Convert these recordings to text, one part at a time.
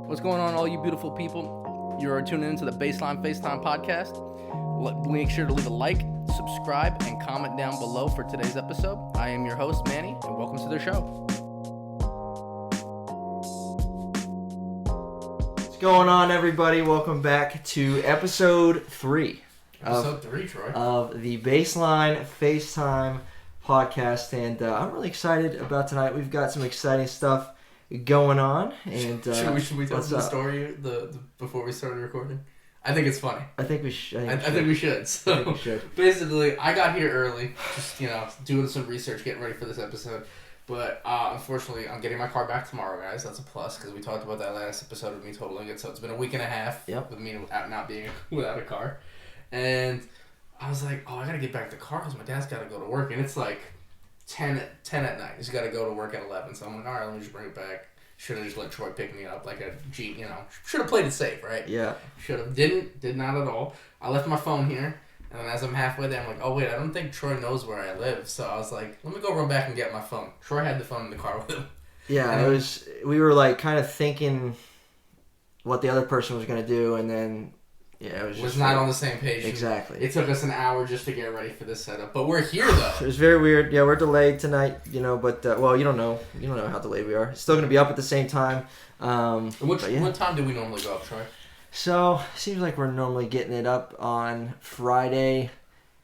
What's going on, all you beautiful people? You're tuning into the Baseline Facetime podcast. Make sure to leave a like, subscribe, and comment down below for today's episode. I am your host, Manny, and welcome to the show. What's going on, everybody? Welcome back to episode 3. Episode 3, Troy. Of the Baseline Facetime podcast, and I'm really excited about tonight. We've got some exciting stuff going on, and should we tell the story before we started recording? I think it's funny. I think we should. I think we should. So basically, I got here early, just doing some research, getting ready for this episode. But unfortunately, I'm getting my car back tomorrow, guys. That's a plus because we talked about that last episode of me totaling it. So it's been a week and a half with me not being without a car, and I was like, I gotta get back the car because my dad's gotta go to work, and it's like 10 at night. He's got to go to work at 11. So I'm like, all right, let me just bring it back. Should have just let Troy pick me up like a G, Should have played it safe, right? Yeah. Should have. Did not at all. I left my phone here. And then as I'm halfway there, I'm like, oh, wait, I don't think Troy knows where I live. So I was like, let me go run back and get my phone. Troy had the phone in the car with him. Yeah, we were like kind of thinking what the other person was going to do, and then it was not on the same page. Exactly. It took us an hour just to get ready for this setup, but we're here though. It was very weird. Yeah, we're delayed tonight, but you don't know how delayed we are. It's still going to be up at the same time. What time do we normally go up, Troy? So it seems like we're normally getting it up on Friday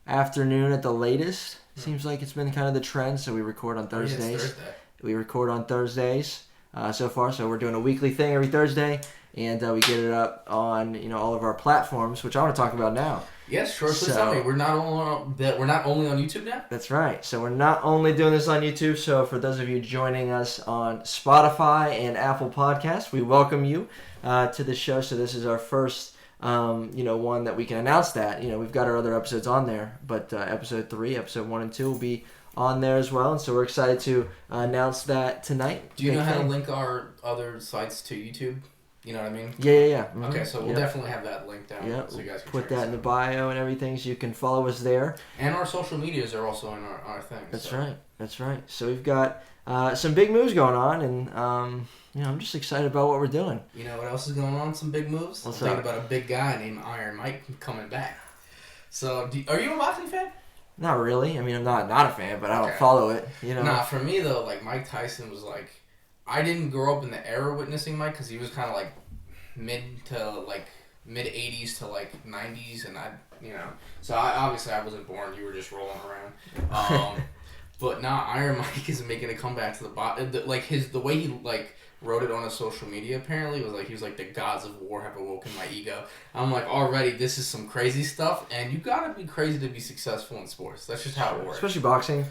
afternoon at the latest. Seems like it's been kind of the trend. So we record on Thursdays. It's Thursday. We record on Thursdays so far. So we're doing a weekly thing every Thursday. And we get it up on all of our platforms, which I want to talk about now. Yes, sure. So tell me, we're not only on YouTube now. That's right. So we're not only doing this on YouTube. So for those of you joining us on Spotify and Apple Podcasts, we welcome you to the show. So this is our first, one that we can announce that. We've got our other episodes on there, but episode 3, episode 1 and 2 will be on there as well. And so we're excited to announce that tonight. Do you know how to link our other sites to YouTube? You know what I mean? Yeah. Mm-hmm. Okay, so we'll definitely have that link down. Yeah, so you guys can put that in the bio and everything, so you can follow us there. And our social medias are also in our thing. That's right. So we've got some big moves going on, and I'm just excited about what we're doing. You know what else is going on? Some big moves. What's I'm thinking about a big guy named Iron Mike coming back. So, are you a boxing fan? Not really. I mean, I'm not a fan, but I don't follow it. Nah, for me though, like Mike Tyson was like. I didn't grow up in the era witnessing Mike because he was kind of like mid 80s to like 90s, and so obviously I wasn't born. You were just rolling around. But now Iron Mike is making a comeback to the way he like wrote it on his social media. Apparently, was like he was like the gods of war have awoken my ego. I'm like, already this is some crazy stuff, and you gotta be crazy to be successful in sports. That's just how it works. Especially boxing.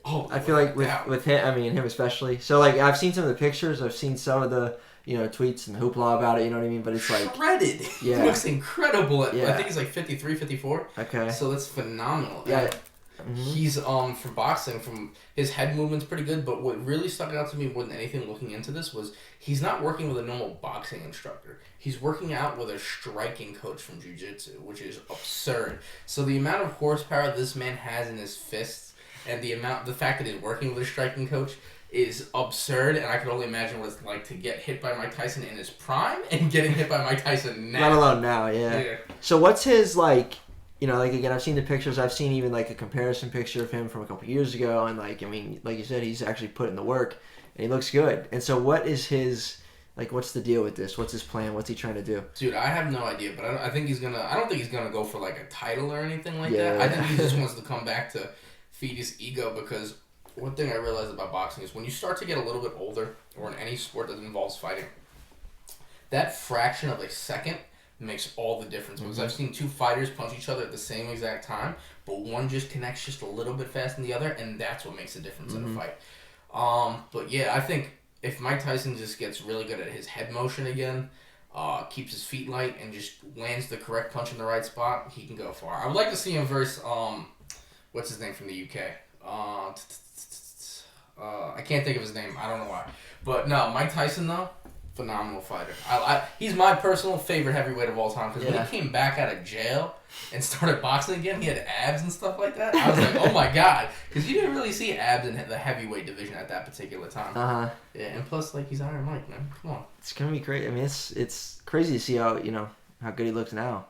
Oh, I feel like with him, I mean him especially. So like I've seen some of the pictures, I've seen some of the tweets and hoopla about it. You know what I mean? But it's like shredded. Yeah, he looks incredible. I think he's like 53, 54. Okay, so that's phenomenal. Yeah, He's from boxing. From his head movement's pretty good. But what really stuck out to me more than anything looking into this was he's not working with a normal boxing instructor. He's working out with a striking coach from jiu-jitsu, which is absurd. So the amount of horsepower this man has in his fists. And the fact that he's working with a striking coach is absurd, and I can only imagine what it's like to get hit by Mike Tyson in his prime and getting hit by Mike Tyson now. Let alone now, yeah. So what's his, again, I've seen the pictures, I've seen even, a comparison picture of him from a couple years ago, and, like you said, he's actually put in the work, and he looks good. And so what is his, what's the deal with this? What's his plan? What's he trying to do? Dude, I have no idea, but I don't think he's gonna go for, a title or anything like that. I think he just wants to come back to feed his ego, because one thing I realized about boxing is when you start to get a little bit older, or in any sport that involves fighting, that fraction of a second makes all the difference. Because I've seen two fighters punch each other at the same exact time, but one just connects just a little bit faster than the other, and that's what makes a difference in a fight. But yeah, I think if Mike Tyson just gets really good at his head motion again, keeps his feet light, and just lands the correct punch in the right spot, he can go far. I would like to see him versus what's his name from the UK? I can't think of his name. I don't know why. But no, Mike Tyson, though, phenomenal fighter. He's my personal favorite heavyweight of all time because when he came back out of jail and started boxing again, he had abs and stuff like that. I was like, oh my god, because you didn't really see abs in the heavyweight division at that particular time. Yeah, and plus, like, he's Iron Mike, man. Come on. It's gonna be great. I mean, it's crazy to see how how good he looks now.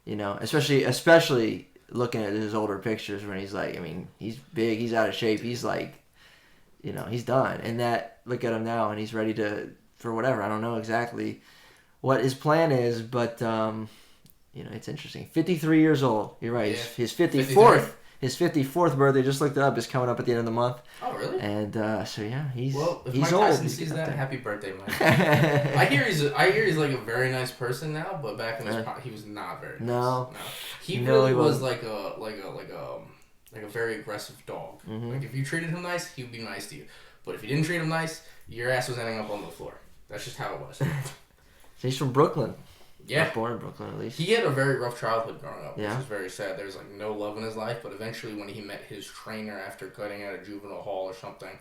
Especially looking at his older pictures when he's like, I mean, he's big, he's out of shape, he's like, he's done. And look at him now, and he's ready for whatever. I don't know exactly what his plan is, but it's interesting. 53 years old. You're right. Yeah. His 54th. His 54th birthday, just looked it up, is coming up at the end of the month. Oh, really? And so yeah, he's if he's Mike old. Tyson sees that, happy birthday, Mike. I hear he's like a very nice person now, but back in his prime, he was not very nice. No. He really was like a very aggressive dog. Mm-hmm. Like if you treated him nice, he would be nice to you. But if you didn't treat him nice, your ass was ending up on the floor. That's just how it was. He's from Brooklyn. Yeah. Not born in Brooklyn, at least. He had a very rough childhood growing up, which was very sad. There was like no love in his life, but eventually when he met his trainer after cutting out of juvenile hall or something,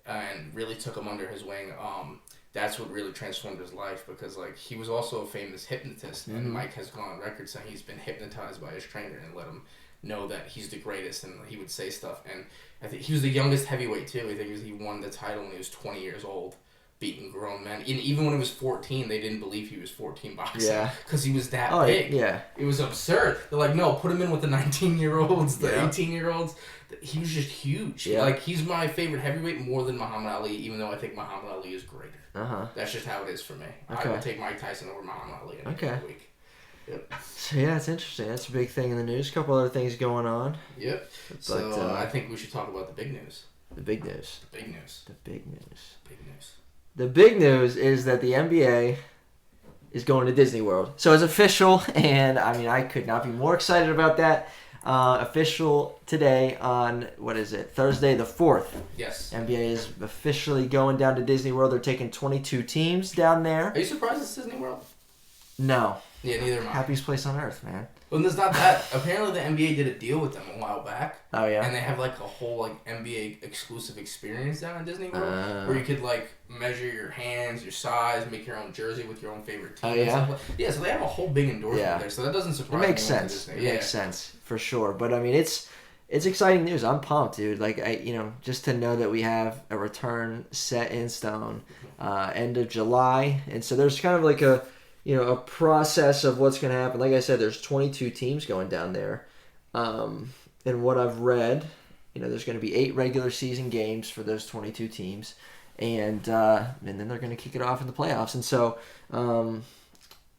and really took him under his wing, that's what really transformed his life, because like he was also a famous hypnotist, and Mike has gone on record saying he's been hypnotized by his trainer and let him know that he's the greatest, and he would say stuff. And I think he was the youngest heavyweight too. I think he won the title when he was 20 years old, beating grown men. And even when he was 14, they didn't believe he was 14 boxing because he was that big. Yeah, it was absurd. They're like, no, put him in with the 19-year-olds, the 18-year-olds. He was just huge. Yeah. Like, he's my favorite heavyweight more than Muhammad Ali, even though I think Muhammad Ali is greater. That's just how it is for me. Okay. I would take Mike Tyson over Muhammad Ali any day of the week. Yep. So yeah, it's interesting. That's a big thing in the news. A couple other things going on. Yep. But, so I think we should talk about the big news. The big news. The big news. The big news. Big news. The big news is that the NBA is going to Disney World. So it's official, and I mean, I could not be more excited about that. Official today on, Thursday the 4th. Yes. NBA is officially going down to Disney World. They're taking 22 teams down there. Are you surprised it's Disney World? No. Yeah, neither am I. Happiest place on earth, man. Well, there's not that. Apparently, the NBA did a deal with them a while back. Oh, yeah? And they have, like, a whole, like, NBA exclusive experience down at Disney World where you could, like, measure your hands, your size, make your own jersey with your own favorite team. Oh, yeah? And stuff. Yeah, so they have a whole big endorsement there, so that doesn't surprise me. It makes sense. It makes sense, for sure. But, I mean, it's exciting news. I'm pumped, dude. Like, just to know that we have a return set in stone end of July. And so there's kind of like a process of what's going to happen. Like I said, there's 22 teams going down there. And what I've read, there's going to be 8 regular season games for those 22 teams. And then they're going to kick it off in the playoffs. And so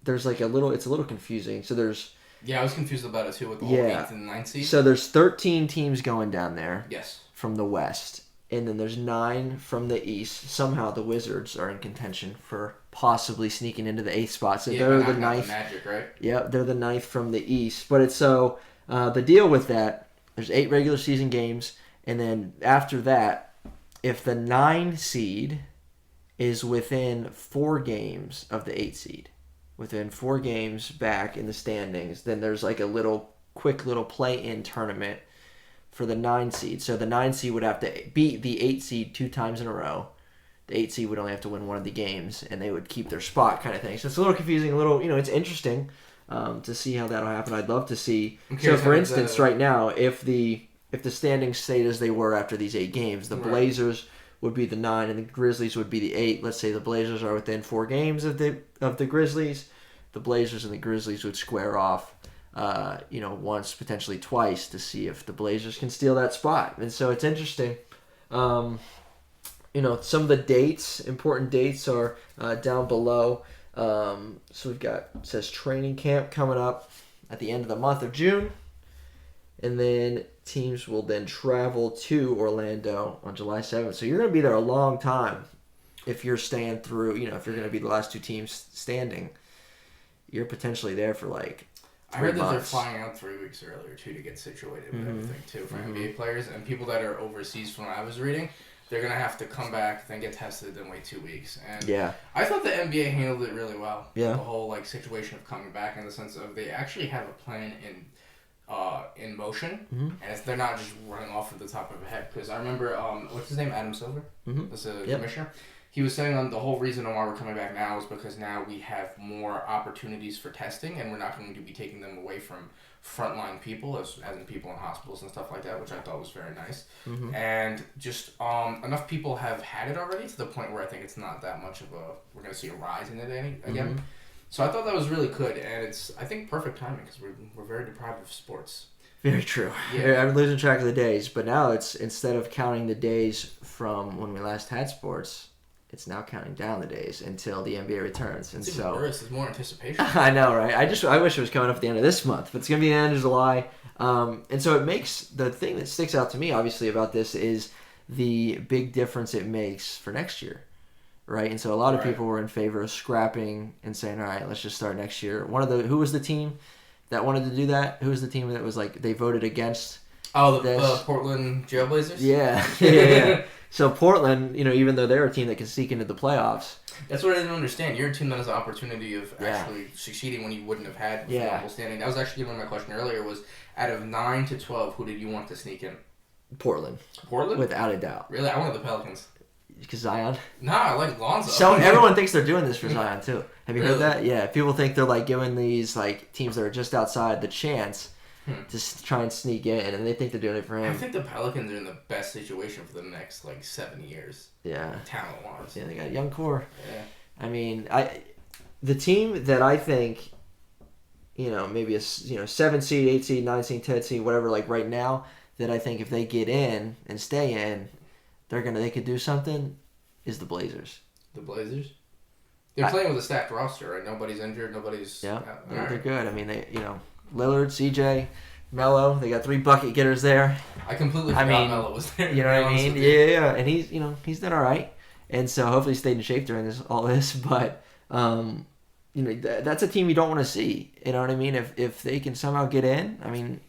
there's like it's a little confusing. So there's... Yeah, I was confused about it too with the whole 8th and 9th seed. So there's 13 teams going down there. Yes. From the West. And then there's 9 from the East. Somehow the Wizards are in contention for possibly sneaking into the 8th spot. So they're the 9th. The Magic, right? Yeah, they're the 9th from the East. But it's so the deal with that, there's 8 regular season games, and then after that, if the 9 seed is within 4 games of the 8 seed, within 4 games back in the standings, then there's like a quick little play-in tournament for the 9 seed. So the 9 seed would have to beat the 8 seed 2 times in a row. The 8 seed would only have to win one of the games, and they would keep their spot, kind of thing. So it's a little confusing, it's interesting to see how that'll happen. I'd love to see. So for instance, right now, if the standings stayed as they were after these 8 games, the Blazers would be the 9 and the Grizzlies would be the 8. Let's say the Blazers are within 4 games of the Grizzlies. The Blazers and the Grizzlies would square off once, potentially twice, to see if the Blazers can steal that spot. And so it's interesting. Some of the important dates are down below. So we've got, it says training camp coming up at the end of the month of June. And then teams will then travel to Orlando on July 7th. So you're going to be there a long time if you're staying through, if you're going to be the last 2 teams standing. You're potentially there for like 3 I heard that months. they're flying out 3 weeks earlier too to get situated with everything too for NBA players and people that are overseas. From what I was reading, they're gonna have to come back, then get tested, then wait 2 weeks. And I thought the NBA handled it really well. Yeah. The whole situation of coming back, in the sense of they actually have a plan in in motion, and they're not just running off at the top of a head. Because I remember, what's his name, Adam Silver, that's the commissioner. He was saying the whole reason why we're coming back now is because now we have more opportunities for testing, and we're not going to be taking them away from frontline people, as in people in hospitals and stuff like that, which I thought was very nice. And just enough people have had it already to the point where I think it's not that much of we're going to see a rise in it again. So I thought that was really good, and it's, I think, perfect timing because we're very deprived of sports. Very true. Yeah. I'm losing track of the days, but now it's, instead of counting the days from when we last had sports, it's now counting down the days until the NBA returns. And it's even worse. There's more anticipation. I know, right? I wish it was coming up at the end of this month, but it's going to be the end of July. And so it makes, the thing that sticks out to me, obviously, about this is the big difference it makes for next year, right? And so a lot of people were in favor of scrapping and saying, all right, let's just start next year. Who was the team that wanted to do that? Who was the team that was like, they voted against? Oh, the Portland Trailblazers? Yeah. So Portland, even though they're a team that can sneak into the playoffs. That's what I didn't understand. You're a team that has the opportunity of actually succeeding when you wouldn't have had normal standing. That was actually my question earlier was, out of 9 to 12, who did you want to sneak in? Portland. Without a doubt. Really? I wanted the Pelicans. Because Zion? Nah, I like Lonzo. So everyone thinks they're doing this for Zion, too. Have you heard that? Yeah. People think they're like giving these like teams that are just outside the chance to try and sneak in, and they think they're doing it for him. I think the Pelicans are in the best situation for the next 7 years. Yeah. Talent-wise. Yeah, they got a young core. Yeah. I mean, the team that I think, maybe a 7 seed, 8 seed, 9 seed, 10 seed, whatever, like right now, that I think if they get in and stay in, they could do something, is the Blazers. The Blazers? They're playing with a stacked roster, right? Nobody's injured, nobody's... Yeah, they're good. I mean, Lillard, CJ, Melo, they got 3 bucket getters there. I completely forgot Melo was there. You know what I mean? Yeah. And he's done all right. And so hopefully he stayed in shape during all this. But, that's a team you don't want to see. You know what I mean? If they can somehow get in, I mean...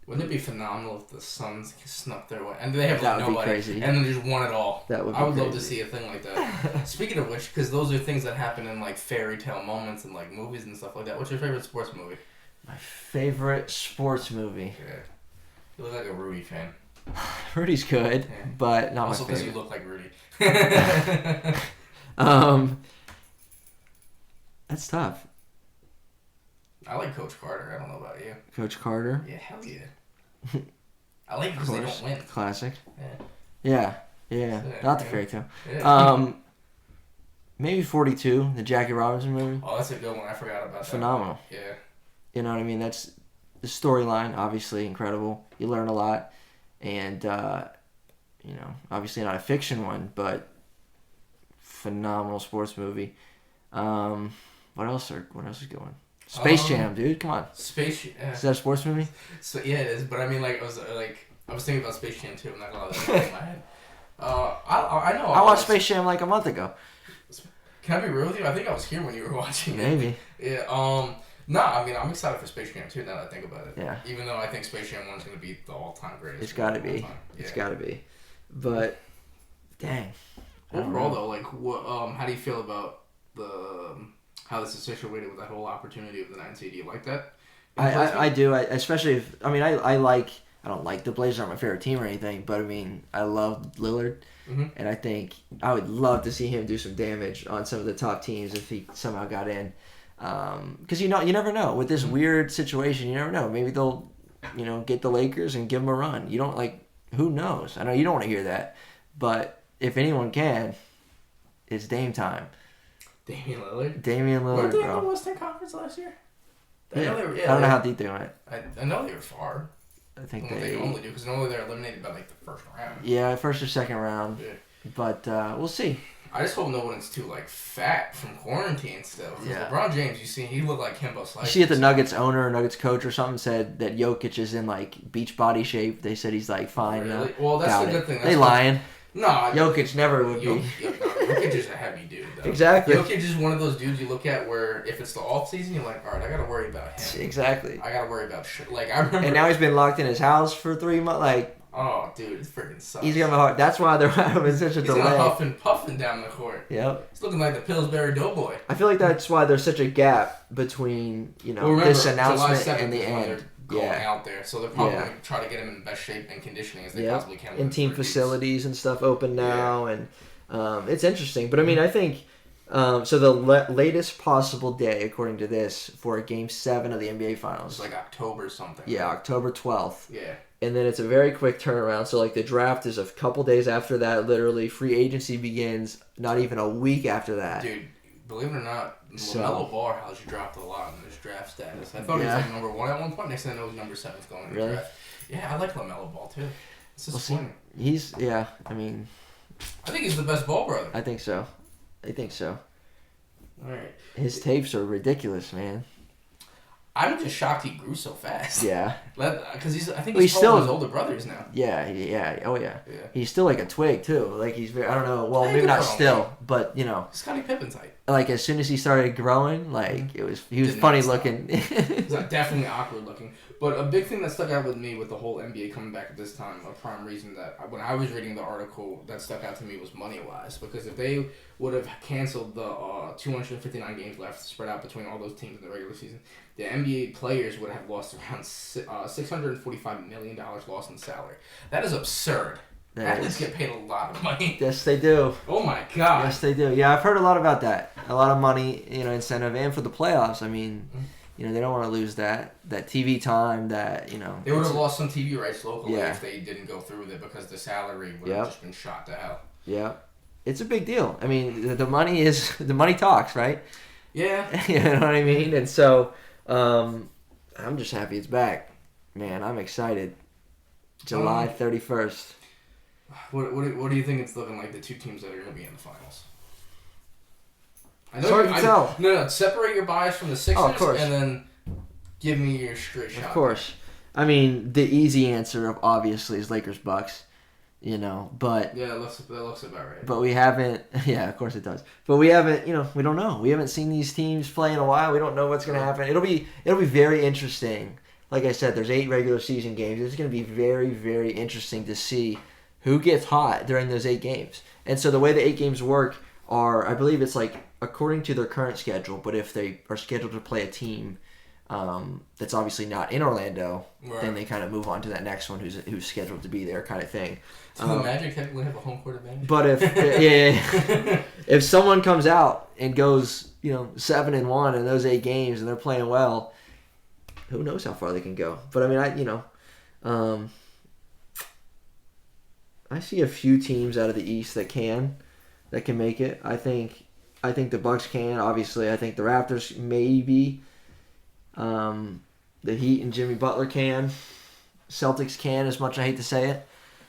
Wouldn't it be phenomenal if the Suns snuck their way? And they have that would nobody. Be crazy. And then just won it all. That would be I would crazy. love to see a thing like that. Speaking of which, because those are things that happen in fairy tale moments and movies and stuff like that. What's your favorite sports movie? My favorite sports movie? Yeah. You look like a Rudy fan. Rudy's good, but not also my favorite. Also because you look like Rudy. That's tough. I like Coach Carter. I don't know about you. Coach Carter? Yeah, hell yeah. I like because they don't win. Classic. Yeah. Not the fairy tale. Yeah. Maybe 42, the Jackie Robinson movie. Oh, that's a good one. I forgot about that. Phenomenal. Yeah. You know what I mean? That's the storyline, obviously incredible. You learn a lot, and obviously not a fiction one, but phenomenal sports movie. What else is going? Space Jam, dude, come on. Space Jam. Is that a sports movie? So yeah, it is. But I mean, I was thinking about Space Jam too. I'm not gonna let that go in my head. I know. I watched Space Jam a month ago. Can I be real with you? I think I was here when you were watching it. Maybe. Yeah. No, I mean, I'm excited for Space Jam 2 now that I think about it. Yeah. Even though I think Space Jam 1 is going to be the all-time greatest. It's got to be. It's got to be. But, dang. Overall, though, what? How do you feel about how this is situated with that whole opportunity of the 9 seed? Do you like that? I do. Especially if, I don't like the Blazers, aren't my favorite team or anything, but I mean, I love Lillard. Mm-hmm. And I think I would love to see him do some damage on some of the top teams if he somehow got in. Because you never know with this weird situation. You never know. Maybe they'll, get the Lakers and give them a run. You don't who knows? I know you don't want to hear that, but if anyone can, it's Dame time. Damian Lillard. Weren't they in the Western Conference last year? I don't know how deep they went. I know they were far. I think they normally do because normally they're eliminated by the first round. Yeah, first or second round. Yeah. But we'll see. I just hope no one's too fat from quarantine still. Yeah. LeBron James, he looked like Kimbo Slice. You see, the Nuggets owner, Nuggets coach, or something said that Jokic is in beach body shape. They said he's fine. Really? Well, that's the good thing. They lying. No, Jokic never would be. Jokic is a heavy dude, though. Exactly. Jokic is one of those dudes you look at where if it's the off season, you're like, all right, I gotta worry about him. Exactly. I gotta worry about shit. I remember. And now he's been locked in his house for 3 months. Oh, dude, it freaking sucks. He's gonna have a hard. That's why they're having such a delay. He's gonna huff and puffing down the court. Yep. He's looking like the Pillsbury Doughboy. I feel like that's why there's such a gap between this announcement and the end. going out there. So they're probably going to try to get him in the best shape and conditioning as they possibly can. And team facilities and stuff open now, and it's interesting. But I mean, I think so. The latest possible day, according to this, for Game 7 of the NBA Finals, it's like October something. Yeah, right? October 12th. Yeah. And then it's a very quick turnaround. So like the draft is a couple days after that. Literally, free agency begins not even a week after that. Dude, believe it or not, LaMelo Ball has dropped a lot in his draft status. I thought he was like number 1 at one point. Next thing I know, he was number 7 going in the draft. Yeah, I like LaMelo Ball too. It's disappointing. He's I mean, I think he's the best ball brother. I think so. All right. His tapes are ridiculous, man. I'm just shocked he grew so fast. Yeah. Because I think he's still his older brothers now. Yeah. Oh, yeah. He's still like a twig, too. Like, he's very, I don't know. Well, maybe not still, but, you know. Scottie Pippen type. Like, as soon as he started growing, like, he was funny looking. He's definitely awkward looking. But a big thing that stuck out with me with the whole NBA coming back at this time, a prime reason that when I was reading the article that stuck out to me was money-wise. Because if they would have canceled the 259 games left spread out between all those teams in the regular season, the NBA players would have lost around $645 million lost in salary. That is absurd. Athletes get paid a lot of money. Yes, they do. Oh, my God. Yes, they do. Yeah, I've heard a lot about that. A lot of money, incentive. And for the playoffs, I mean... they don't want to lose that TV time, that. They would have lost some TV rights locally if they didn't go through with it because the salary would have just been shot to hell. Yeah. It's a big deal. I mean, the money talks, right? Yeah. You know what I mean? And so, I'm just happy it's back. Man, I'm excited. July 31st. What do you think it's looking like, the two teams that are going to be in the finals? It's hard to tell. No, separate your bias from the Sixers, of course. And then give me your straight shot. Of course. I mean, the easy answer obviously is Lakers-Bucks, but... Yeah, that looks about right. But we haven't... Yeah, of course it does. But we haven't, we don't know. We haven't seen these teams play in a while. We don't know what's going to happen. It'll be very interesting. Like I said, there's 8 regular season games. It's going to be very, very interesting to see who gets hot during those 8 games. And so the way the 8 games work are, I believe it's like, according to their current schedule, but if they are scheduled to play a team that's obviously not in Orlando, then they kind of move on to that next one who's scheduled to be there, kind of thing. So the Magic technically have a home court advantage. But if someone comes out and goes 7-1 in those 8 games and they're playing well, who knows how far they can go? But I mean, I see a few teams out of the East that can make it. I think the Bucks can. Obviously, I think the Raptors maybe. The Heat and Jimmy Butler can. Celtics can, as much as I hate to say it.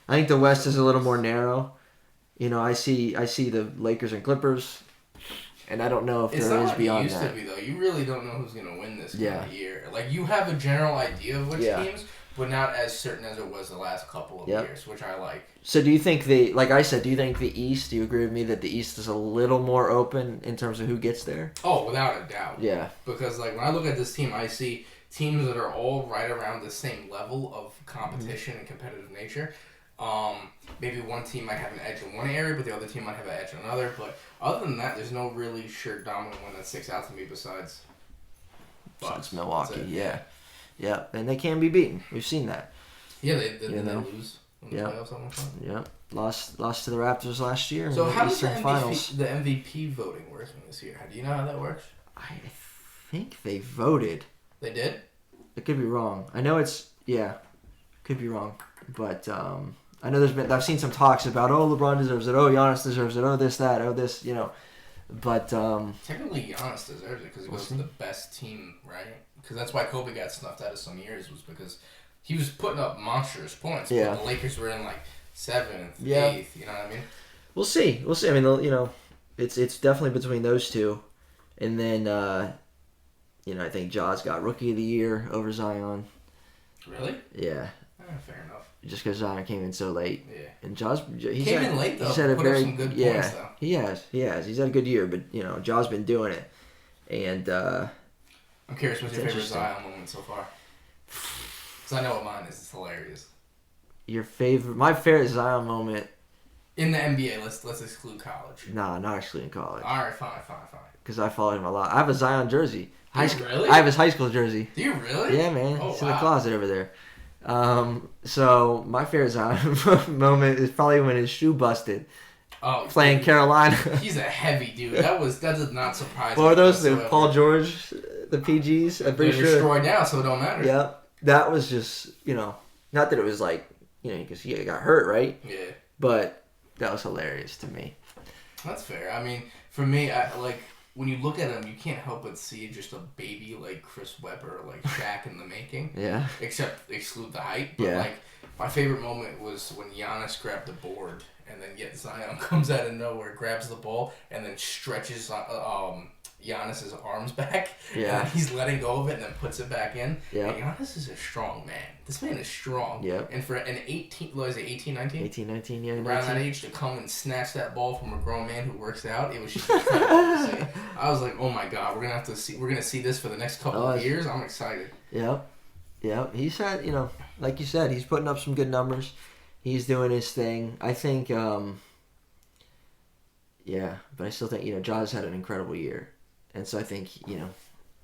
I think the West is a little more narrow. I see the Lakers and Clippers, and I don't know if there is beyond that. It's not like it used to be, though. You really don't know who's going to win this kind of year. Like, you have a general idea of which teams, but not as certain as it was the last couple of years, which I like. So do you think do you agree with me that the East is a little more open in terms of who gets there? Oh, without a doubt. Yeah. Because, when I look at this team, I see teams that are all right around the same level of competition and competitive nature. Maybe one team might have an edge in one area, but the other team might have an edge in another. But other than that, there's no really sure dominant one that sticks out to me besides Milwaukee. Yeah, and they can be beaten. We've seen that. Yeah, they lose in the playoffs at one point. Yeah, lost to the Raptors last year. So in how the does Eastern the MVP voting working this year? Do you know how that works? I think they voted. They did? It could be wrong. I know could be wrong, but I know I've seen some talks about LeBron deserves it, Giannis deserves it, this, that, this, but technically Giannis deserves it because he goes to the best team, right? Because that's why Kobe got snuffed out of some years, was because he was putting up monstrous points. Yeah. But the Lakers were in 7th, 8th. You know what I mean? We'll see. I mean, it's definitely between those two, and then I think Ja's got Rookie of the Year over Zion. Really? Yeah. Fair enough. Just because Zion came in so late. Yeah. And he came in late though. He's had a very some good points though. He has. He's had a good year, but Ja's been doing it, and. I'm curious, what's your favorite Zion moment so far? Because I know what mine is. It's hilarious. My favorite Zion moment In the NBA, let's exclude college. Nah, not excluding college. All right, fine. Because I followed him a lot. I have a Zion jersey. Really? I have his high school jersey. Do you really? Yeah, man. Oh, it's in the closet over there. So my favorite Zion moment is probably when his shoe busted. Oh, playing Carolina. He's a heavy dude. That did not surprise me. What are those? The Paul George, the PGs? I'm pretty sure. They're destroyed now, so it don't matter. Yeah. That was just, not that it was like, because he got hurt, right? Yeah. But that was hilarious to me. That's fair. I mean, for me, when you look at him, you can't help but see just a baby like Chris Webber, like Shaq in the making. Yeah. Exclude the height. But my favorite moment was when Giannis grabbed the board and then yet Zion comes out of nowhere, grabs the ball, and then stretches Giannis's arms back. Yeah. And he's letting go of it and then puts it back in. Yeah. And Giannis is a strong man. This man is strong. Yeah. And for an 18, 19? 18, 19, yeah. 19. Around that age to come and snatch that ball from a grown man who works out, it was just incredible to see. I was like, oh my God, we're gonna see this for the next couple of years. I'm excited. Yep. He's had, like you said, he's putting up some good numbers. He's doing his thing. I think, but I still think, Ja's had an incredible year. And so I think,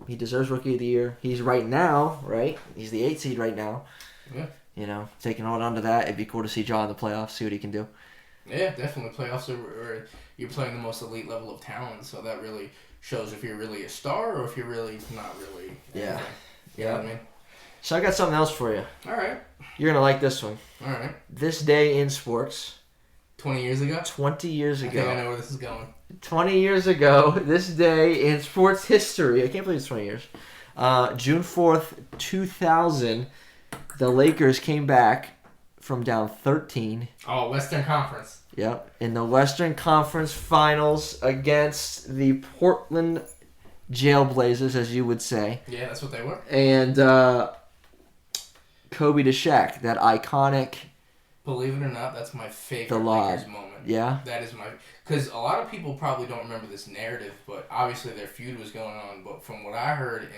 he deserves Rookie of the Year. He's right now, right? He's the 8th seed right now. Yeah. Taking hold on to that. It'd be cool to see Ja in the playoffs, see what he can do. Yeah, definitely. Playoffs are you're playing the most elite level of talent, so that really shows if you're really a star or if you're really not really. Yeah. You know what I mean? So I got something else for you. All right. You're going to like this one. All right. This day in sports. 20 years ago? 20 years ago. I think I know where this is going. 20 years ago, this day in sports history. I can't believe it's 20 years. June 4th, 2000, the Lakers came back from down 13. Oh, Western Conference. Yep. In the Western Conference Finals against the Portland Jailblazers, as you would say. Yeah, that's what they were. And Kobe to Shaq, that iconic... Believe it or not, that's my favorite Lakers moment. Yeah? That is because a lot of people probably don't remember this narrative, but obviously their feud was going on. But from what I heard,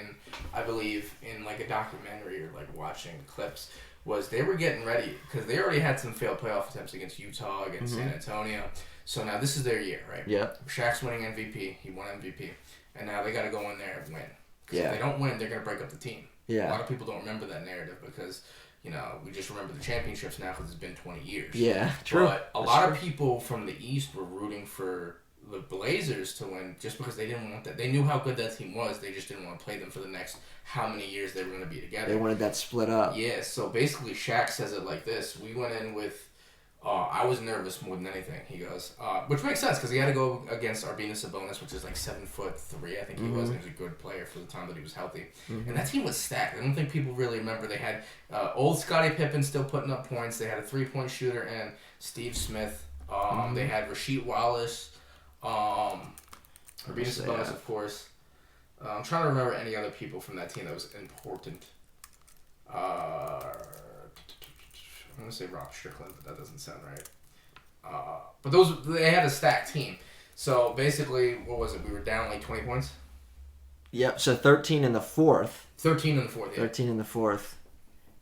I believe in like a documentary or like watching clips, was they were getting ready because they already had some failed playoff attempts against Utah, against San Antonio. So now this is their year, right? Yeah. Shaq's winning MVP. He won MVP. And now they got to go in there and win. Because Yeah. if they don't win, they're going to break up the team. Yeah. A lot of people don't remember that narrative because... we just remember the championships now because it's been 20 years. Yeah, true. But a lot of people from the East were rooting for the Blazers to win just because they didn't want that. They knew how good that team was. They just didn't want to play them for the next how many years they were going to be together. They wanted that split up. Yeah, so basically Shaq says it like this. We went in with... I was nervous more than anything, he goes. Which makes sense because he had to go against Arvidas Sabonis, which is like 7'3", I think he was. And he was a good player for the time that he was healthy. And that team was stacked. I don't think people really remember. They had old Scottie Pippen still putting up points. They had a 3-point shooter and Steve Smith. They had Rasheed Wallace, Arvidas Sabonis, of course. I'm trying to remember any other people from that team that was important. I'm going to say Rob Strickland, but that doesn't sound right. But they had a stacked team. So basically, what was it? We were down like 20 points? Yep, so 13 in the fourth. 13 in the fourth, yeah. 13 in the fourth.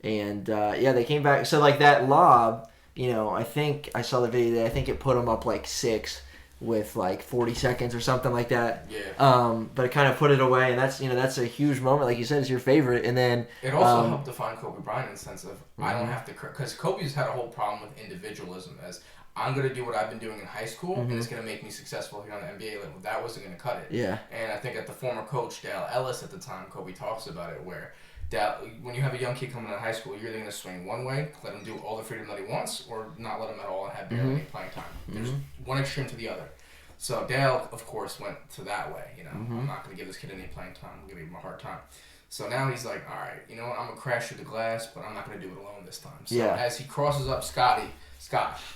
And, they came back. So, like, that lob, I think I saw the video there. I think it put them up like 6 with like 40 seconds or something like that. Yeah. But it kind of put it away, and that's a huge moment. Like you said, it's your favorite. And then it also helped define Kobe Bryant in the sense of I don't have to, because Kobe's had a whole problem with individualism as I'm going to do what I've been doing in high school and it's going to make me successful here on the NBA level. That wasn't going to cut it. Yeah. And I think at the former coach Dale Ellis at the time, Kobe talks about it where when you have a young kid coming out of high school, you're either going to swing one way, let him do all the freedom that he wants, or not let him at all and have barely any playing time. There's one extreme to the other. So Dale, of course, went to that way. I'm not going to give this kid any playing time. I'm going to give him a hard time. So now he's like, all right, you know what? I'm going to crash through the glass, but I'm not going to do it alone this time. So as he crosses up Scott,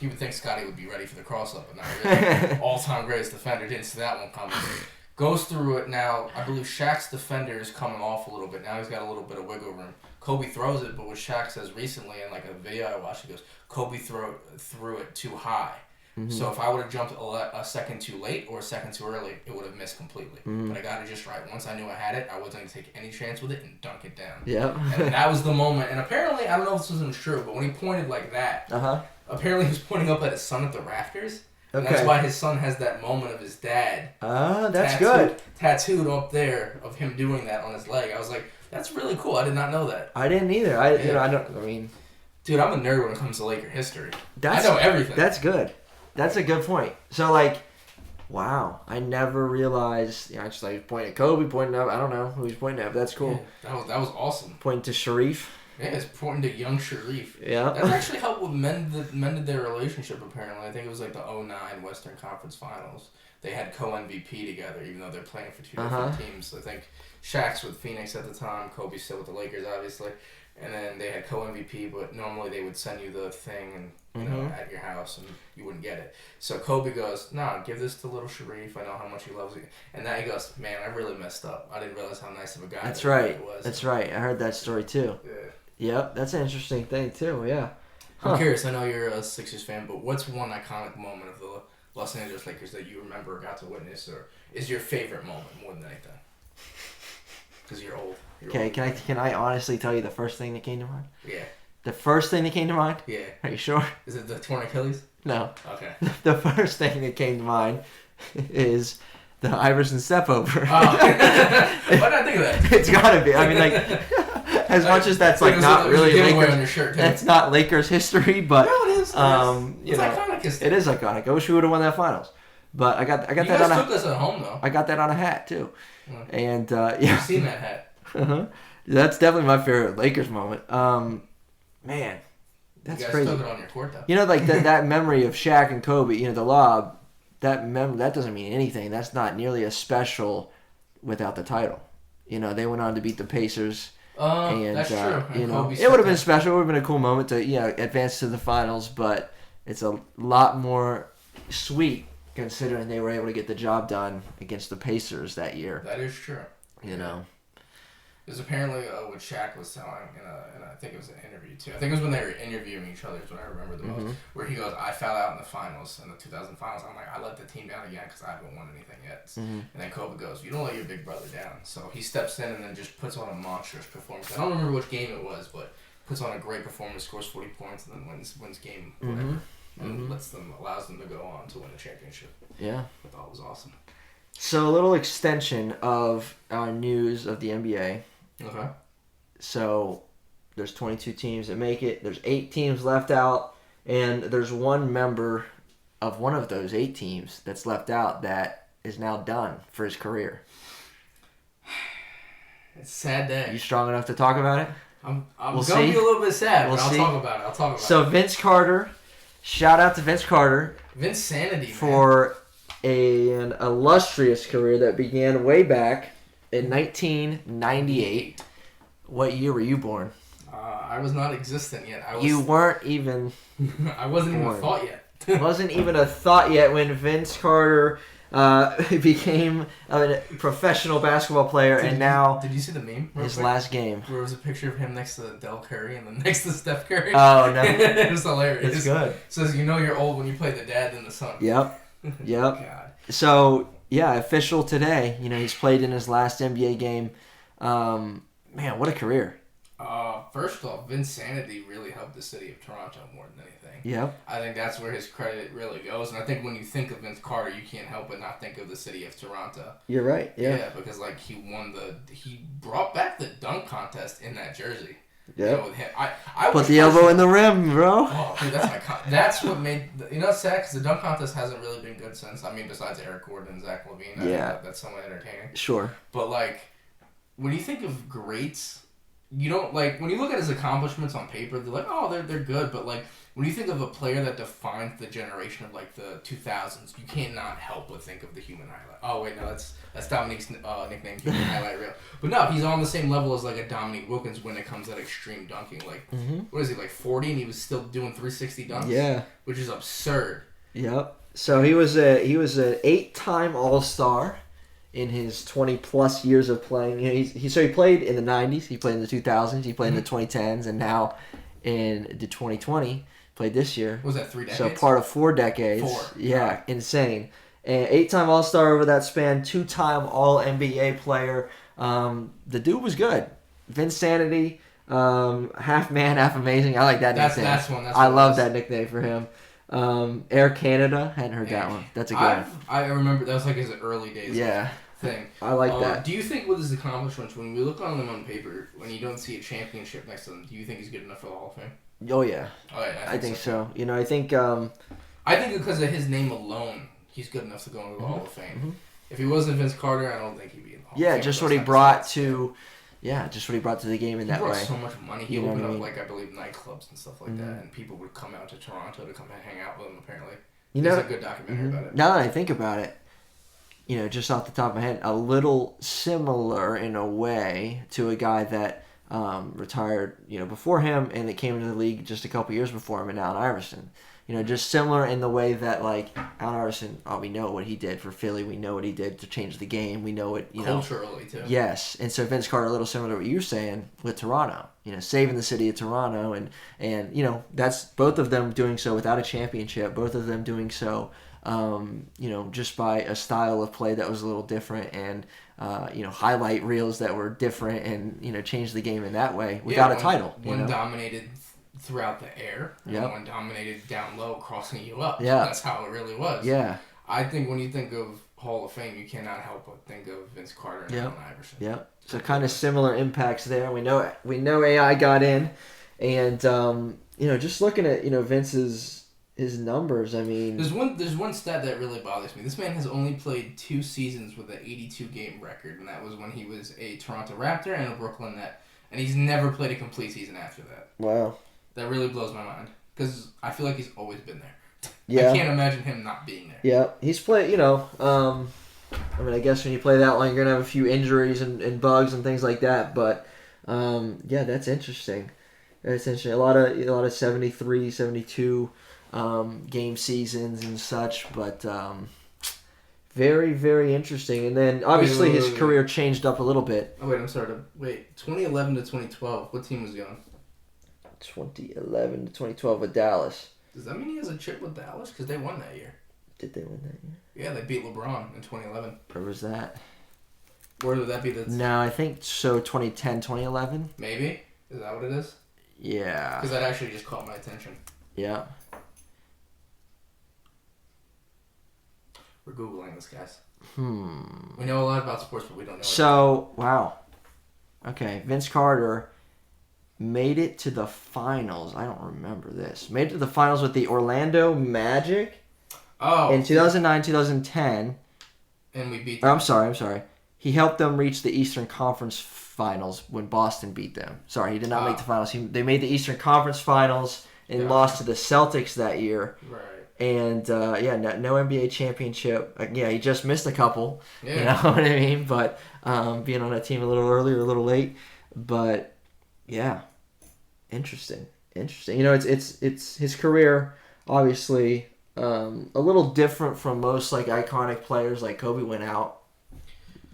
you would think Scotty would be ready for the cross-up, but not really. All-time greatest defender. Didn't see that one coming. Goes through it now. I believe Shaq's defender is coming off a little bit. Now he's got a little bit of wiggle room. Kobe throws it, but what Shaq says recently in like a video I watched, he goes, Kobe threw it too high. So if I would have jumped a second too late or a second too early, it would have missed completely. But I got it just right. Once I knew I had it, I wasn't going to take any chance with it and dunk it down. Yeah. And that was the moment. And apparently, I don't know if this isn't true, but when he pointed like that, apparently he was pointing up at his son at the rafters. And Okay. that's why his son has that moment of his dad. That's good. Tattooed up there of him doing that on his leg. I was like, that's really cool. I did not know that. I didn't either. Dude, I'm a nerd when it comes to Laker history. I know everything. That's good. That's a good point. So, like, wow, I never realized. I just like pointing at Kobe, pointing up. I don't know who he's pointing at, but that's cool. Yeah, that was awesome. Pointing to Sharif. Yeah, it's pointing to young Sharif. Yeah. That actually helped with mended their relationship, apparently. I think it was like the 2009 Western Conference Finals. They had co-MVP together, even though they're playing for two different teams. I think Shaq's with Phoenix at the time. Kobe's still with the Lakers, obviously. And then they had co-MVP, but normally they would send you the thing and at your house, and you wouldn't get it. So Kobe goes, "No, give this to little Sharif. I know how much he loves you." And then he goes, "Man, I really messed up. I didn't realize how nice of a guy That's that right. He was." That's right. I heard that story too. Yeah. Yep, that's an interesting thing too. Yeah. I'm curious. I know you're a Sixers fan, but what's one iconic moment of the Los Angeles Lakers that you remember or got to witness, or is your favorite moment more than anything? Because you're old. Okay, can I honestly tell you the first thing that came to mind? Yeah. The first thing that came to mind? Yeah. Are you sure? Is it the torn Achilles? No. Okay. The first thing that came to mind is the Iverson step over. Oh. Why did I think of that? It's gotta be. I mean, like, as much as that's like not really Lakers, on your shirt, that's not Lakers history, but no, it is. it's iconic history. It is iconic. I wish we would have won that finals, but I got you that guys on took us at home though. I got that on a hat too, and yeah. I've seen that hat. That's definitely my favorite Lakers moment. Man, that's you guys crazy. took it on your court though. You know, like that memory of Shaq and Kobe. You know, the lob. That doesn't mean anything. That's not nearly as special without the title. You know, they went on to beat the Pacers. And, that's true. You know, it would have been special. It would have been a cool moment to advance to the finals. But it's a lot more sweet considering they were able to get the job done against the Pacers that year. That is true. You know, because apparently what Shaq was telling in I think it was an interview too. I think it was when they were interviewing each other is what I remember the most. Where he goes, "I fell out in the finals, in the 2000 finals. I'm like, I let the team down again because I haven't won anything yet." And then Kobe goes, "You don't let your big brother down." So he steps in and then just puts on a monstrous performance. I don't remember which game it was, but puts on a great performance, scores 40 points, and then wins game whatever, and allows them to go on to win the championship. Yeah, I thought it was awesome. So a little extension of our news of the NBA. Okay. So there's 22 teams that make it. There's 8 teams left out, and there's one member of one of those 8 teams that's left out that is now done for his career. It's a sad day. Are you strong enough to talk about it? I'm going to be a little bit sad, but I'll talk about it. So Vince Carter, shout out to Vince Carter. Vince Sanity, for an illustrious career that began way back in 1998. What year were you born? I was not existent yet. You weren't even. I wasn't even a thought yet. Wasn't even a thought yet when Vince Carter became a professional basketball player, and now. Did you see the meme? His last game. Where it was a picture of him next to Del Curry and then next to Steph Curry. Oh no! It was hilarious. It's good. It says you know you're old when you play the dad and the son. Yep. God. So yeah, official today. You know, he's played in his last NBA game. Man, what a career! First off, Vince Sanity really helped the city of Toronto more than anything. Yep. I think that's where his credit really goes, and I think when you think of Vince Carter, you can't help but not think of the city of Toronto. You're right. Yeah. Yeah, because like he brought back the dunk contest in that jersey. Yeah. You know, with him. I put the elbow in the rim, bro. Oh, dude, that's what made it's sad because the dunk contest hasn't really been good since. I mean, besides Eric Gordon and Zach LaVine, that's somewhat entertaining. Sure. But like, when you think of greats, you don't like when you look at his accomplishments on paper. They're like, oh, they're good. But like, when you think of a player that defines the generation of like the 2000s, you can't not help but think of the human highlight. Oh wait, no, that's Dominique's nickname, human highlight reel. But no, he's on the same level as like a Dominique Wilkins when it comes to that extreme dunking. Like, what is he like 40 and he was still doing 360 dunks? Yeah, which is absurd. Yep. So he was an 8-time All-Star in his 20 plus years of playing. You know, he played in the 90s, he played in the 2000s, he played in the 2010s, and now in the 2020. Played this year. Was that 3 decades? So part of 4 decades. 4. Yeah, insane. And 8-time All-Star over that span, 2-time All-NBA player. The dude was good. Vince Sanity, Half man, half amazing. I like that nickname. That's one. I love that nickname for him. Air Canada. Hadn't heard that one. That's a good one. I remember that was like his early days. Yeah. Thing. I like that. Do you think with his accomplishments, when we look on them on paper, when you don't see a championship next to them, do you think he's good enough for the Hall of Fame? Oh yeah. Oh yeah, I think so. You know, I think. I think because of his name alone, he's good enough to go into the Hall of Fame. Mm-hmm. If he wasn't Vince Carter, I don't think he'd be in the Hall of Fame. Yeah, just what he brought to. Yeah, just what he brought to the game in that way. He brought so much money. He opened up, like, I believe, nightclubs and stuff like that, and people would come out to Toronto to come and hang out with him, apparently. There's a good documentary about it. Now that I think about it, you know, just off the top of my head, a little similar in a way to a guy that retired, you know, before him and that came into the league just a couple years before him, and Allen Iverson. You know, just similar in the way that, like, Allen Iverson, we know what he did for Philly. We know what he did to change the game. We know what, you know. Culturally, too. Yes. And so Vince Carter, a little similar to what you're saying with Toronto. You know, saving the city of Toronto. And you know, that's both of them doing so without a championship. Both of them doing so, you know, just by a style of play that was a little different and, you know, highlight reels that were different and, you know, change the game in that way without a title. One dominated throughout the air, and one dominated down low, crossing you up. Yeah. That's how it really was. Yeah. I think when you think of Hall of Fame, you cannot help but think of Vince Carter and Allen Iverson. Yeah. So kind of similar impacts there. We know AI got in, and you know, just looking at, you know, Vince's his numbers. I mean, there's one stat that really bothers me. This man has only played 2 seasons with an 82 game record, and that was when he was a Toronto Raptor and a Brooklyn Net, and he's never played a complete season after that. Wow. That really blows my mind because I feel like he's always been there. Yeah. I can't imagine him not being there. Yeah, he's played, you know, I mean, I guess when you play that long, you're going to have a few injuries and bugs and things like that, but yeah, that's interesting. That's interesting. A lot of 73, 72 game seasons and such, but very, very interesting. And then obviously his career changed up a little bit. Oh, wait, I'm sorry. 2011 to 2012, what team was he on? 2011 to 2012 with Dallas. Does that mean he has a chip with Dallas? Because they won that year. Did they win that year? Yeah, they beat LeBron in 2011. Where was that? Or would that be the... No, I think so. 2010, 2011? Maybe? Is that what it is? Yeah. Because that actually just caught my attention. Yeah. We're Googling this, guys. We know a lot about sports, but we don't know. So, wow. Okay, Vince Carter made it to the finals. I don't remember this. Made it to the finals with the Orlando Magic. Oh. In 2009, 2010. And we beat them. I'm sorry. He helped them reach the Eastern Conference Finals when Boston beat them. Sorry, he did not make the finals. They made the Eastern Conference Finals and lost to the Celtics that year. Right. And, no NBA championship. He just missed a couple. Yeah. You know what I mean? But being on that team a little early or a little late. But, yeah. Interesting. You know, it's his career, obviously, a little different from most, like, iconic players. Like Kobe went out,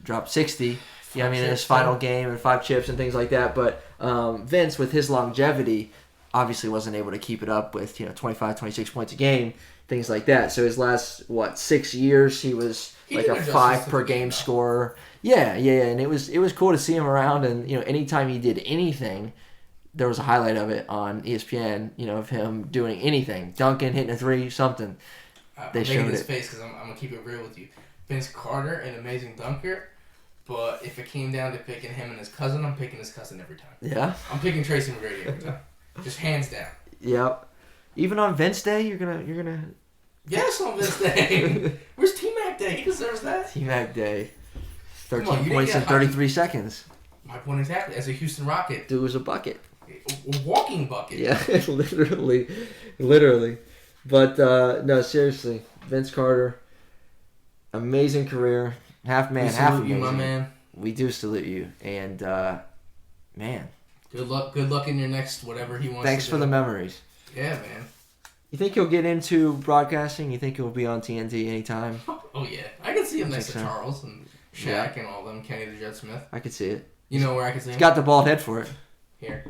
dropped 60. In his final game and 5 chips and things like that. But Vince, with his longevity, obviously wasn't able to keep it up with, 25, 26 points a game, things like that. So his last, 6 years, he was like a 5 per game scorer. Yeah, and it was cool to see him around. And, anytime he did anything, there was a highlight of it on ESPN, of him doing anything, dunking, hitting a 3, something. They showed it. This face because I'm going to keep it real with you. Vince Carter, an amazing dunker. But if it came down to picking him and his cousin, I'm picking his cousin every time. Yeah? I'm picking Tracy McGrady every time. Just hands down. Yep. Even on Vince Day, you're gonna. Yes, on Vince Day. Where's T-Mac Day? He deserves that. T-Mac Day. 13 points in 33 seconds. My point exactly. As a Houston Rocket. Dude was a bucket. A walking bucket. Yeah, literally. But, no, seriously. Vince Carter, amazing career. Half man, half amazing. You, my man. We do salute you. And, man. Good luck in your next whatever he wants Thanks to for do. the memories. Yeah, man. You think he'll get into broadcasting? You think he'll be on TNT anytime? Oh, yeah. I can see him next to Charles and Shaq and all them. Kenny the Jet Smith. I could see it. You know where I can see him? He's got the bald head for it. Here.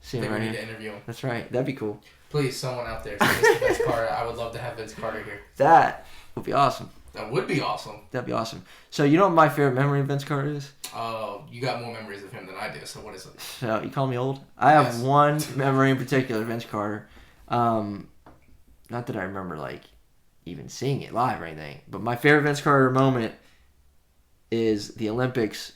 See him right right here. Need to interview him. That's right. That'd be cool. Please, someone out there, send us to Vince Carter. I would love to have Vince Carter here. That would be awesome. That would be awesome. That'd be awesome. So you know what my favorite memory of Vince Carter is? You got more memories of him than I do. So what is it? So you call me old? I have one memory in particular, Vince Carter. Not that I remember like even seeing it live or anything, but my favorite Vince Carter moment is the Olympics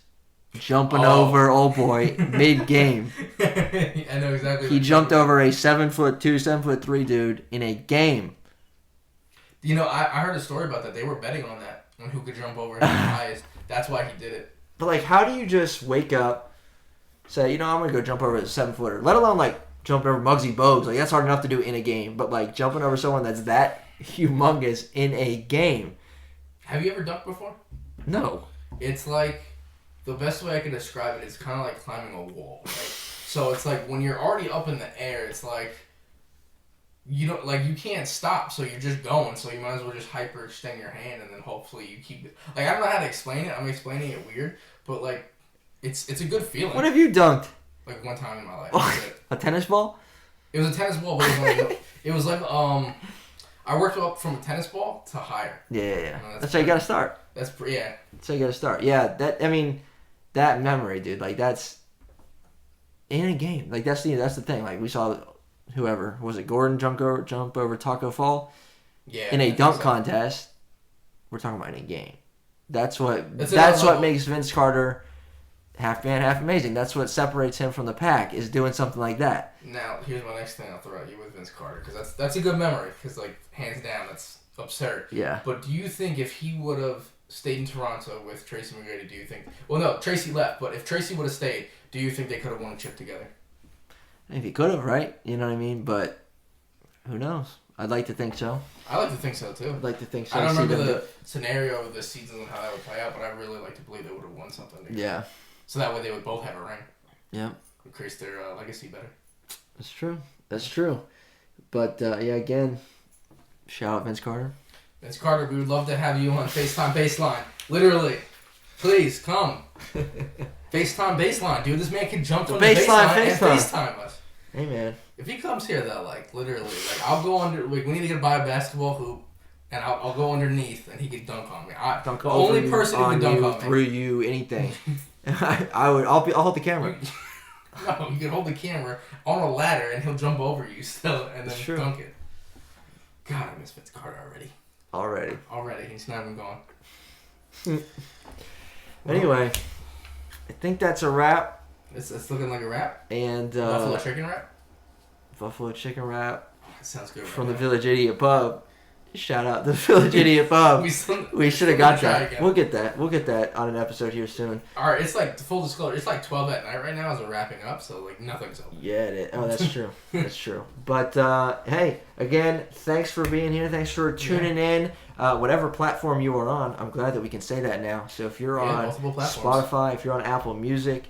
jumping over old boy mid game. I know exactly. He jumped over a 7'2", 7'3" dude in a game. You know, I heard a story about that. They were betting on that, on who could jump over him the highest. That's why he did it. But, like, how do you just wake up, say, you know, I'm going to go jump over a 7-footer, let alone, like, jumping over Muggsy Bogues. Like, that's hard enough to do in a game. But, like, jumping over someone that's that humongous in a game. Have you ever dunked before? No. It's like, the best way I can describe it is kind of like climbing a wall, right? So, it's like, when you're already up in the air, it's like, you don't, like, you can't stop, so you're just going, so you might as well just hyperextend your hand, and then hopefully you keep it. Like, I don't know how to explain it. I'm explaining it weird, but, like, it's a good feeling. What have you dunked? Like, one time in my life. A tennis ball? It was a tennis ball, but it was like, I worked up from a tennis ball to higher. Yeah. That's how you gotta start. That's how you gotta start. Yeah, that memory, dude, like, that's in a game. Like, that's the thing. Like, we saw whoever was it, Gordon jump over Taco Fall in a dunk contest. We're talking about in a game. That's what makes Vince Carter half man, half amazing. That's what separates him from the pack, is doing something like that. Now, here's my next thing I'll throw at you with Vince Carter, because that's a good memory, because, like, hands down, that's absurd. Yeah. But do you think if he would have stayed in Toronto with Tracy McGrady, do you think... Well, no, Tracy left, but if Tracy would have stayed, do you think they could have won a chip together? If he could have, right? You know what I mean? But who knows? I'd like to think so. I like to think so, too. I'd like to think so. I don't remember the scenario of the season and how that would play out, but I really like to believe they would have won something together. Yeah. So that way they would both have a ring. Yeah. Increase their legacy better. That's true. But, again, shout out Vince Carter. Vince Carter, we would love to have you on FaceTime Baseline. Literally. Please, come. FaceTime Baseline, dude. This man can jump from the baseline and FaceTime us. Hey, man. If he comes here, though, like, literally, like, I'll go under, like, we need to go buy a basketball hoop, and I'll go underneath, and he can dunk on me. The only person who can dunk on me. Through you, anything. I'll hold the camera. No, you can hold the camera on a ladder, and he'll jump over you still, and then dunk it. God, I miss Vince Carter already. Already. He's not even gone. Anyway, I think that's a wrap. It's looking like a wrap. And Buffalo chicken wrap. Buffalo chicken wrap. That sounds good. From the Village Idiot Pub. Shout out the Village Idiot Pub. we should have got that. We'll get that on an episode here soon. All right, it's like full disclosure. It's like 12 at night right now as we're wrapping up, so like nothing's open. Yeah, it is. Oh, that's true. That's true. But hey, again, thanks for being here. Thanks for tuning in. Whatever platform you are on, I'm glad that we can say that now. So if you're on Spotify, if you're on Apple Music,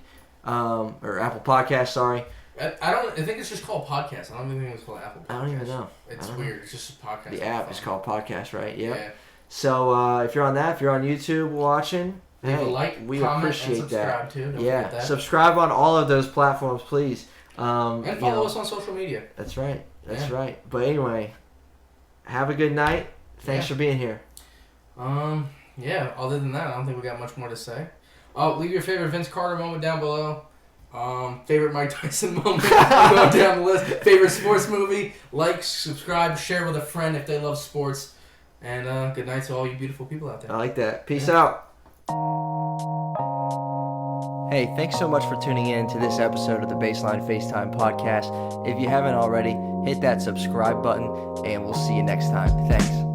or Apple Podcasts, sorry. I think it's just called podcast. I don't even think it's called Apple Podcast. I don't even know. It's weird. It's just a podcast. The app is called Podcast, right? Yep. Yeah. So if you're on that, if you're on YouTube watching, leave a like, we comment, appreciate and subscribe that. Too. Don't forget that. Subscribe on all of those platforms, please. And follow us on social media. That's right. That's right. But anyway, have a good night. Thanks for being here. Yeah. Other than that, I don't think we got much more to say. Leave your favorite Vince Carter moment down below. Favorite Mike Tyson moment. Go down the list. Favorite sports movie. Like, subscribe, share with a friend if they love sports. And good night to all you beautiful people out there. I like that. Peace out. Hey, thanks so much for tuning in to this episode of the Baseline FaceTime podcast. If you haven't already, hit that subscribe button, and we'll see you next time. Thanks.